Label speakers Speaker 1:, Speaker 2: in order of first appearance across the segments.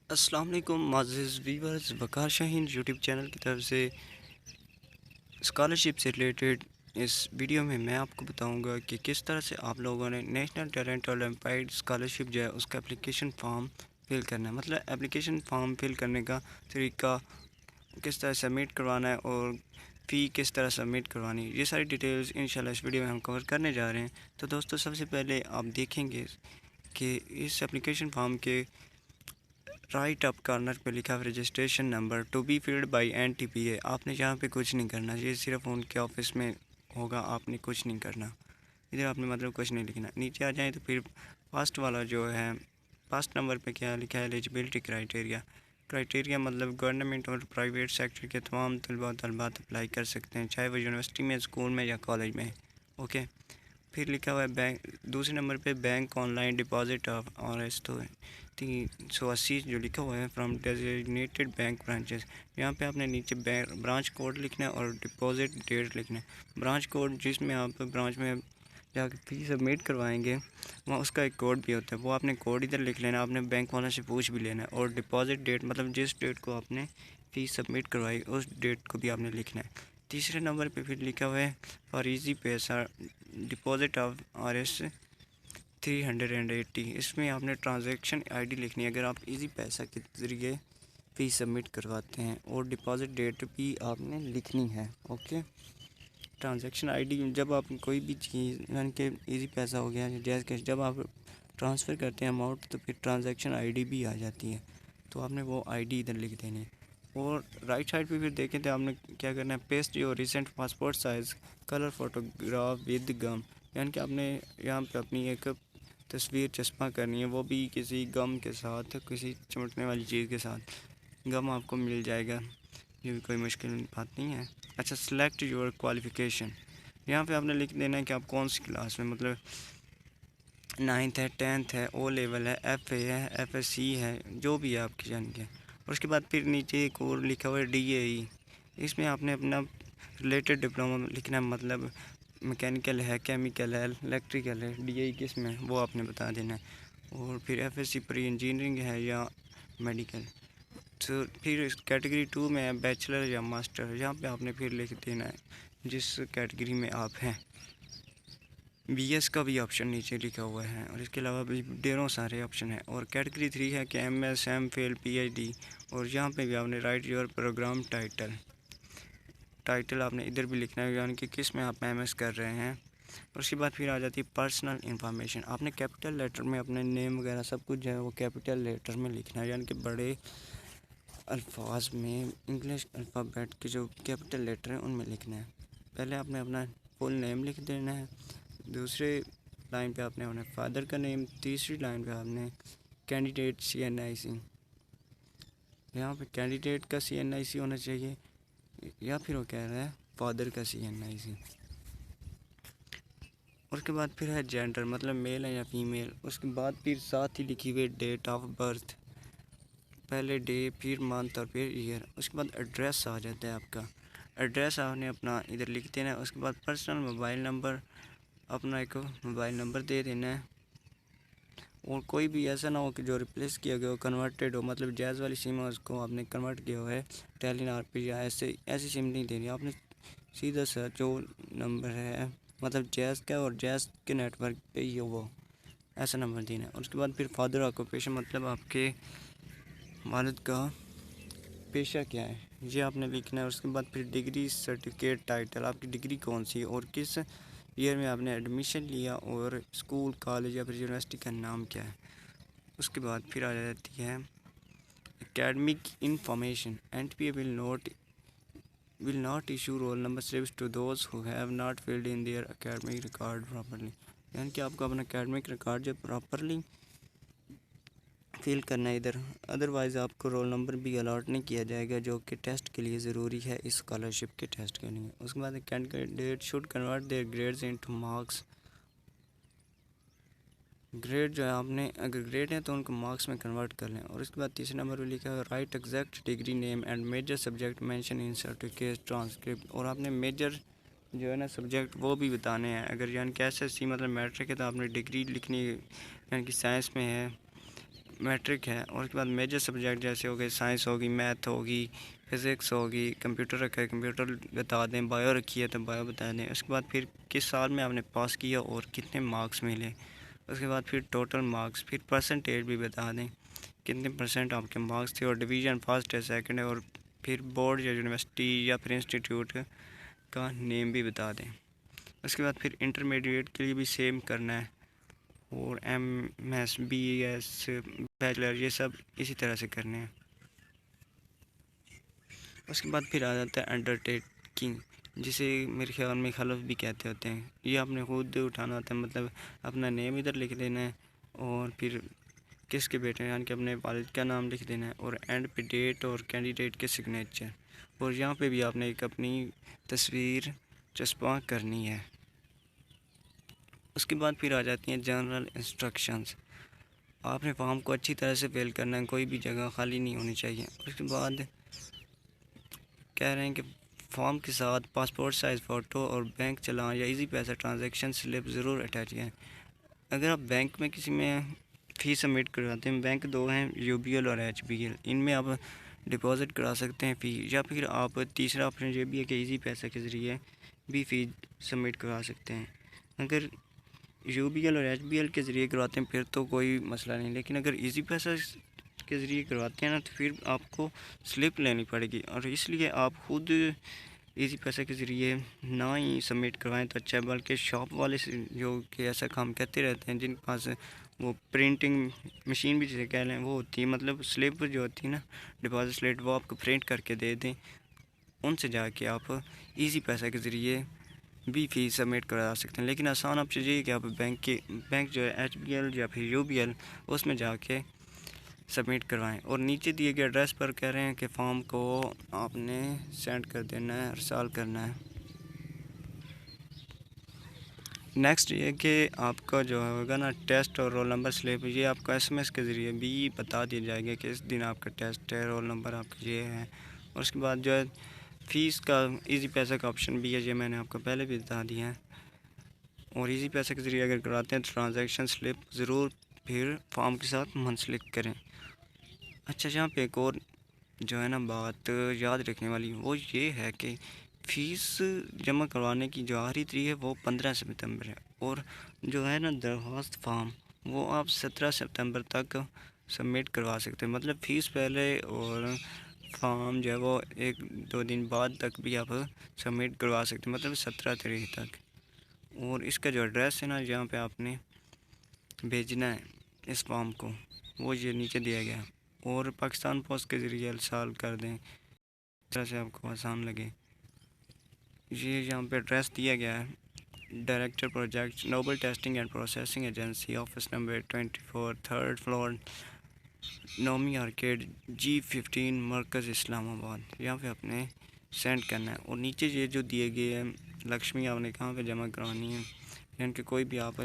Speaker 1: अस्सलाम वालेकुम मुअज़्ज़िज़ व्यूअर्स, वक़ार Shaheen YouTube channel की तरफ से स्कॉलरशिप से रिलेटेड इस वीडियो में मैं आपको बताऊंगा कि किस तरह से आप लोगों ने नेशनल टैलेंट ओलंपियाड स्कॉलरशिप जो है उसका एप्लीकेशन फ़ॉर्म फिल करना है। मतलब एप्लीकेशन फ़ॉर्म फिल करने का तरीका, किस तरह सबमिट करवाना है और फ़ी किस तरह सबमिट करवानी है, ये सारी डिटेल्स इंशाल्लाह इस वीडियो में हम कवर करने जा रहे हैं। तो दोस्तों, सबसे पहले आप देखेंगे कि इस एप्लीकेशन फ़ॉर्म के राइट अप कॉर्नर पे लिखा है registration number to be filled by NTPA। आपने यहाँ पे कुछ नहीं करना, ये सिर्फ उनके ऑफिस में होगा, आपने कुछ नहीं करना। इधर आपने मतलब कुछ नहीं लिखना। नीचे आ जाए तो फिर फर्स्ट वाला जो है, फर्स्ट नंबर पे क्या लिखा है, एलिजिबिलिटी क्राइटेरिया। क्राइटेरिया मतलब गवर्नमेंट और प्राइवेट सेक्टर के तमाम तलबा तलबात अप्लाई कर सकते हैं, चाहे वो यूनिवर्सिटी में, स्कूल में या कॉलेज में। ओके। फिर लिखा हुआ है बैंक, दूसरे नंबर पे bank online deposit of RS तो 380 जो लिखा हुआ है फ्रॉम डेजिग्नेटेड बैंक ब्रांचेस। यहाँ पे आपने नीचे ब्रांच कोड लिखना है और डिपॉजिट डेट लिखना है। ब्रांच कोड जिसमें आप ब्रांच में जाकर फीस सबमिट करवाएंगे, वहाँ उसका एक कोड भी होता है, वो आपने कोड इधर लिख लेना, आपने बैंक वालों से पूछ भी लेना है। और डिपॉजिट डेट मतलब जिस डेट को आपने फ़ीस सबमिट करवाई उस डेट को भी आपने लिखना है। तीसरे नंबर पे फिर लिखा हुआ है फॉर इजी पैसा डिपॉजिट ऑफ RS 380। इसमें आपने ट्रांजैक्शन ID लिखनी है अगर आप इजी पैसा के ज़रिए फ़ीस सबमिट करवाते हैं, और डिपॉजिट डेट भी आपने लिखनी है। ओके। ट्रांजैक्शन ID जब आप कोई भी चीज़, यानी कि इजी पैसा हो गया जैज़ कैश, जब आप ट्रांसफ़र करते हैं अमाउंट तो फिर ट्रांजैक्शन ID भी आ जाती है, तो आपने वो ID इधर लिख देनी है। और राइट साइड पे फिर देखें तो आपने क्या करना है, paste your recent passport size colour photograph with gum. यानी कि आपने यहाँ पे अपनी एक तस्वीर चस्पा करनी है, वो भी किसी गम के साथ, किसी चमकने वाली चीज़ के साथ। गम आपको मिल जाएगा, ये भी कोई मुश्किल बात नहीं है। अच्छा, सेलेक्ट योर क्वालिफ़िकेशन। यहाँ पे आपने लिख देना है कि आप कौन सी क्लास में, मतलब 9th है, 10th है, O लेवल है, FA है, FSC है, जो भी है आपकी जान के। और उसके बाद फिर नीचे एक और लिखा हुआ है DAE। इसमें आपने अपना रिलेटेड डिप्लोमा लिखना है, मतलब मैकेनिकल है, केमिकल है, इलेक्ट्रिकल है, DAE किस में वो आपने बता देना है। और फिर FSC प्री इंजीनियरिंग है या मेडिकल। तो फिर कैटेगरी 2 में है बैचलर या मास्टर, यहाँ पे आपने फिर लिख देना है जिस कैटेगरी में आप हैं। BS का भी ऑप्शन नीचे लिखा हुआ है, और इसके अलावा भी ढेरों सारे ऑप्शन हैं। और कैटेगरी 3 है कि MS MPhil PhD, और यहाँ पे भी आपने राइट योर प्रोग्राम टाइटल आपने इधर भी लिखना है, यानी कि किस में आप MS कर रहे हैं। और उसके बाद फिर आ जाती है पर्सनल इंफॉर्मेशन। आपने कैपिटल लेटर में अपने नेम वगैरह सब कुछ जो है वो कैपिटल लेटर में लिखना है, यानी कि बड़े अल्फाज में, इंग्लिश अल्फ़ाबेट के जो कैपिटल लेटर हैं उनमें लिखना है। पहले आपने अपना फुल नेम लिख देना है, दूसरे लाइन पे आपने अपने फादर का नेम, तीसरी लाइन पे आपने कैंडिडेट CNIC। यहाँ पे कैंडिडेट का CNIC होना चाहिए, या फिर वो कह रहा है फादर का CNIC। उसके बाद फिर है जेंडर, मतलब मेल है या फीमेल। उसके बाद फिर साथ ही लिखी हुई डेट ऑफ बर्थ, पहले डे, फिर मंथ और फिर ईयर। उसके बाद एड्रेस आ जाता है आपका। एड्रेस आपने अपना इधर लिख देना है। उसके बाद पर्सनल मोबाइल नंबर, अपना एक मोबाइल नंबर दे देना है। और कोई भी ऐसा ना हो कि जो रिप्लेस किया गया हो, कन्वर्टेड हो, मतलब जैज़ वाली सिम है उसको आपने कन्वर्ट किया हुआ है टेलीनॉर पे, या ऐसी सिम नहीं देनी आपने। सीधा सा जो नंबर है, मतलब जैज़ का और जैज़ के नेटवर्क पे ही हो वो, ऐसा नंबर देना है। उसके बाद फिर फादर ऑक्यूपेशन, मतलब आपके वालिद का पेशा क्या है, ये आपने लिखना है। उसके बाद फिर डिग्री सर्टिफिकेट टाइटल, आपकी डिग्री कौन सी है और किस ईयर में आपने एडमिशन लिया, और स्कूल, कॉलेज या फिर यूनिवर्सिटी का नाम क्या है। उसके बाद फिर आ जाती है academic information. NTA will not issue roll number slips to those who have not filled in their academic record properly। यानी कि आपको अपना एकेडमिक रिकॉर्ड जो प्रॉपरली फिल करना है इधर, अदरवाइज़ आपको रोल नंबर भी अलॉट नहीं किया जाएगा, जो कि टेस्ट के लिए ज़रूरी है, इस स्कॉलरशिप के टेस्ट के लिए। उसके बाद candidate should convert there grades into marks. Grade जो है, आपने अगर ग्रेड है तो उनको मार्क्स में कन्वर्ट कर लें। और उसके बाद तीसरे नंबर पर लिखा है right exact degree name and major subject mention in certificate transcript. और आपने मेजर जो है ना सब्जेक्ट वो भी बताने हैं। अगर यानी कि SSC मतलब मैट्रिक है तो आपने डिग्री लिखनी है, यानी कि साइंस में है, मैट्रिक है, और उसके बाद मेजर सब्जेक्ट जैसे हो गए साइंस होगी, मैथ होगी, फ़िज़िक्स होगी, कंप्यूटर रखा है कंप्यूटर बता दें, बायो रखी है तो बायो बता दें। उसके बाद फिर किस साल में आपने पास किया और कितने मार्क्स मिले। उसके बाद फिर टोटल मार्क्स, फिर परसेंटेज भी बता दें कितने परसेंट आपके मार्क्स थे, और डिवीज़न फर्स्ट है सेकंड है, और फिर बोर्ड या यूनिवर्सिटी या फिर इंस्टीट्यूट का नेम भी बता दें। उसके बाद फिर इंटरमीडिएट के लिए भी सेम करना है, और MS BS बैचलर ये सब इसी तरह से करने हैं। उसके बाद फिर आ जाता है अंडरटेकिंग, जिसे मेरे ख्याल में खलफ भी कहते होते हैं। ये आपने खुद उठाना होता है, मतलब अपना नेम इधर लिख देना है, और फिर किसके बेटे हैं यानी कि अपने वालिद का नाम लिख देना है, और एंड पे डेट और कैंडिडेट के सिग्नेचर, और यहाँ पे भी आपने एक अपनी तस्वीर चस्पा करनी है। उसके बाद फिर आ जाती हैं जनरल इंस्ट्रक्शंस। आपने फॉर्म को अच्छी तरह से फिल करना है, कोई भी जगह खाली नहीं होनी चाहिए। उसके बाद कह रहे हैं कि फॉर्म के साथ पासपोर्ट साइज़ फ़ोटो और बैंक चालान या इजी पैसा ट्रांजैक्शन स्लिप ज़रूर अटैच करें। अगर आप बैंक में किसी में फ़ीस सबमिट करवाते हैं, बैंक दो हैं, UBL और HBL, इनमें आप डिपॉज़िट करा सकते हैं फ़ी, या फिर आप तीसरा ऑप्शन ये भी है कि इजी पैसा के ज़रिए भी फ़ी सबमिट करवा सकते हैं। अगर UBL और HBL के ज़रिए करवाते हैं फिर तो कोई मसला नहीं, लेकिन अगर इजी पैसा के ज़रिए करवाते हैं ना तो फिर आपको स्लिप लेनी पड़ेगी, और इसलिए आप खुद इजी पैसा के ज़रिए ना ही सबमिट करवाएं तो अच्छा है। बल्कि शॉप वाले जो कि ऐसा काम करते रहते हैं, जिनके पास वो प्रिंटिंग मशीन भी जिसे कह लें वो होती है, मतलब स्लिप जो होती है ना डिपॉजिट स्लिप, वो आपको प्रिंट करके दे दें, उनसे जाके आप इजी पैसा के ज़रिए भी फ़ीस सबमिट करा सकते हैं। लेकिन आसान ऑप्शन ये है कि आप बैंक जो है HBL या फिर UBL उसमें जाके सबमिट करवाएं, और नीचे दिए गए एड्रेस पर कह रहे हैं कि फॉर्म को आपने सेंड कर देना है, रिसाल करना है। नेक्स्ट ये कि आपका जो होगा ना टेस्ट और रोल नंबर स्लिप, ये आपको SMS के ज़रिए भी बता दिया जाएगा कि इस दिन आपका टेस्ट है, रोल नंबर आपका ये है। और उसके बाद जो है फ़ीस का इजी पैसा का ऑप्शन भी है, ये मैंने आपको पहले भी बता दिया है। और इजी पैसे के ज़रिए अगर कराते हैं तो ट्रांजैक्शन स्लिप ज़रूर फिर फॉर्म के साथ मुंसलिक करें। अच्छा, यहाँ पे एक और जो है ना बात याद रखने वाली वो ये है कि फ़ीस जमा करवाने की जो आखिरी तारीख है वो 15 सितंबर है, और जो है ना दरख्वास्त फॉर्म वो आप 17 सितंबर तक सबमिट करवा सकते हैं। मतलब फ़ीस पहले और फॉर्म जो है वो 1-2 दिन बाद तक भी आप सबमिट करवा सकते हैं, मतलब 17 तारीख तक। और इसका जो एड्रेस है ना जहाँ पे आपने भेजना है इस फॉर्म को, वो ये नीचे दिया गया है, और पाकिस्तान पोस्ट के ज़रिए इरसाल कर दें, इस तरह से आपको आसान लगे। ये यहाँ पे एड्रेस दिया गया है, director project noble testing and processing agency, office number 24, 3rd floor, Nomi arcade, G15, मरकज़ इस्लामाबाद। यहाँ पे आपने सेंड करना है। और नीचे ये जो दिए गए हैं लक्ष्मी आपने कहाँ पे जमा करवानी है, यानी कि कोई भी आप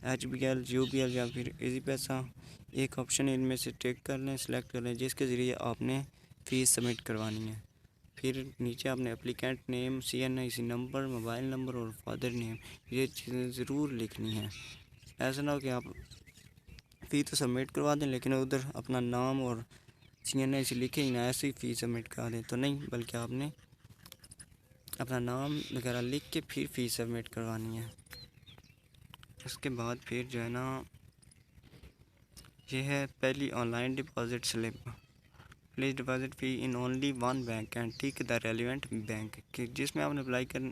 Speaker 1: HBL UBL या फिर इजी पैसा एक ऑप्शन इनमें से टिक कर लें, सेलेक्ट कर लें जिसके ज़रिए आपने फ़ीस सबमिट करवानी है। फिर नीचे आपने applicant name, CNIC number, mobile number और फादर नेम, ये चीज़ें ज़रूर लिखनी है। ऐसा ना हो कि आप फ़ी तो सबमिट करवा दें लेकिन उधर अपना नाम और CNIC लिखे ही ना, ऐसे ही फ़ी सबमिट करा दें तो नहीं, बल्कि आपने अपना नाम वगैरह लिख के फिर फ़ी सबमिट करवानी है। उसके बाद फिर जो है ना ये है पहली online deposit slip. Please deposit fee in only one bank and tick the relevant bank, कि जिसमें आपने अप्लाई कर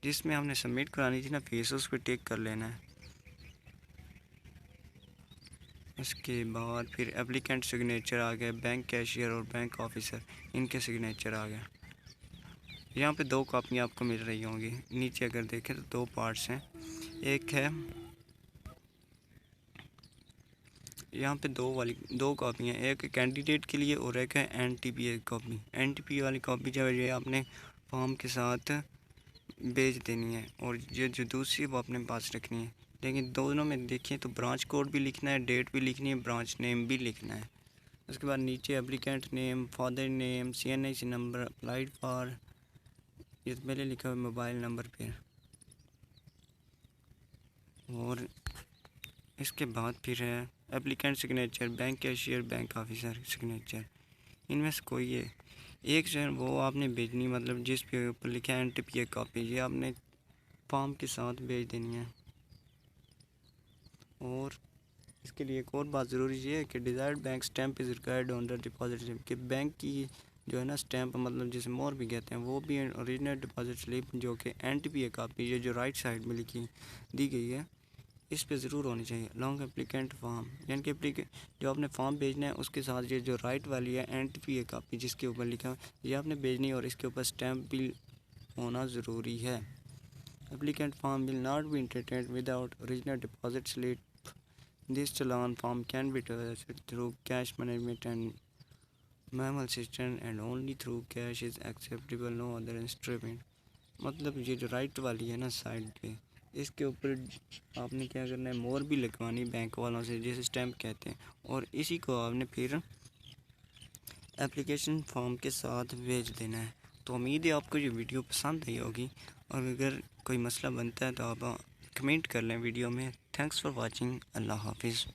Speaker 1: जिसमें हमने सबमिट करानी थी ना फीस, उस पर टिक कर लेना है। उसके बाद फिर एप्लीकेंट सिग्नेचर आ गया, बैंक कैशियर और बैंक ऑफिसर इनके सिग्नेचर आ गया। यहाँ पे 2 कापियाँ आपको मिल रही होंगी, नीचे अगर देखें तो 2 पार्ट्स हैं। एक है यहाँ पे 2 कापियाँ, एक कैंडिडेट के लिए और एक है NTPA कॉपी। NTPA वाली कॉपी जो है ये आपने फॉर्म के साथ भेज देनी है, और ये जो दूसरी वो अपने पास रखनी है। लेकिन दोनों में देखिए तो ब्रांच कोड भी लिखना है, डेट भी लिखनी है, ब्रांच नेम भी लिखना है। उसके बाद नीचे applicant name, father name, CNIC number, applied for, ये तो पहले लिखा हुआ मोबाइल नंबर पे। और इसके बाद फिर है applicant signature, bank cashier, bank officer signature, इनमें से कोई है एक जो है वो आपने भेजनी, मतलब जिस पे ऊपर लिखा है NTPA कॉपी, ये आपने फॉर्म के साथ भेज देनी है। और इसके लिए एक और बात ज़रूरी ये है कि desired bank stamp is required on the deposit slip, कि बैंक की जो है ना स्टैम्प, मतलब जिसे मोहर भी कहते हैं, वो भी ओरिजिनल डिपॉजिट स्लिप जो कि NTPA कॉपी, ये जो राइट साइड में लिखी दी गई है, इस पे ज़रूर होनी चाहिए। लॉन्ग एप्लीकेंट फॉर्म, यानी कि जो आपने फॉर्म भेजना है उसके साथ ये जो राइट वाली है NTPA कॉपी जिसके ऊपर लिखा है, ये आपने भेजनी है और इसके ऊपर स्टैम्प भी होना ज़रूरी है। Applicant form will not be entertained without original deposit slip. This challan form can be transferred through cash management and manual system and only through cash is acceptable, no other instrument। मतलब ये जो right वाली है ना side पे, इसके ऊपर आपने क्या करना है, मोहर भी लगवानी बैंक वालों से, जिसे स्टैम्प कहते हैं, और इसी को आपने फिर एप्लीकेशन फॉर्म के साथ भेज देना है। तो उम्मीद है आपको ये वीडियो पसंद आई होगी, और अगर कोई मसला बनता है तो आप कमेंट कर लें वीडियो में। Thanks for watching. अल्लाह हाफिज़।